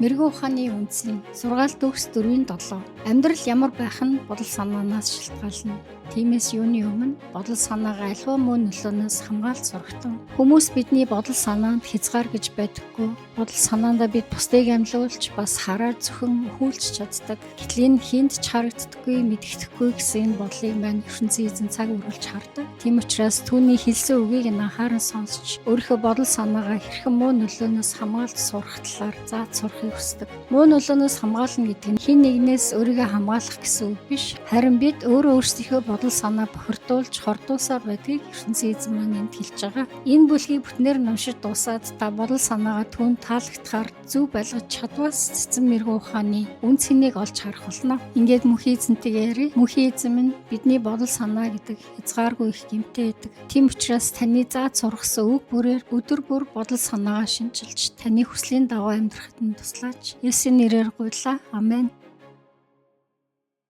Мэргэн ухааны үндсэн сургаалт төгс 4-7 амьдрал ямар байх нь бодол санаанаас шалтгаална. Тиймээс юуны өмнө бодол санаагаа аливаа мөн нөлөөнөөс хамгаалж сурахтун. Хүмүүс бидний бодол санаанд хязгаар гэж байдаггүй. Бодол санаандаа бид бусдыг амьлуулж бас хараар зөвхөн өхүүлж чаддаг. Гэтэл энэ хинт ч харагддаггүй, мэддэхгүй гэсэн энэ бодлыг маань ертөнцийн эзэн цаг үргэлж хардаг. Тийм учраас түүний хэлсэн үгийг анхааран сонсч өөрийнхөө бодол санаагаа хэрхэн муу нөлөөнөөс хамгаалж сурах талаар зааж сурахыг хүсдэг. Муу нөлөөнөөс хамгаална гэдэг нь хэн нэгнээс өөрийгөө хамгаалах гэсэн үг биш. Харин бид өөрсдийнхөө бодол санаа бохирдуулж хордуулсаар байдгийг ертөнцийн эзэн маань энд хэлж байгаа. Энэ бүлгийг бүтнээр уншиж дуусаад та бодол санаагаа түүнд таалагдахаар зөв байлгаж чадвал цэцэн мэргэн ухааны үн цэнийг олж харах болно. Ингээд мөнхийн эзэнтэйгээ ярив. Мөнхийн эзэн минь бидний бодол санаа гэдэг хязгааргүй их гэмтэй байдаг. Тийм учраас таны зааж сургасан үг бүрээр өдөр бүр бодол санаагаа шинжилж таны хүслийн дагуу амьдрахад нь туслаач. Есүсийн нэрээр гуйлаа. Амен.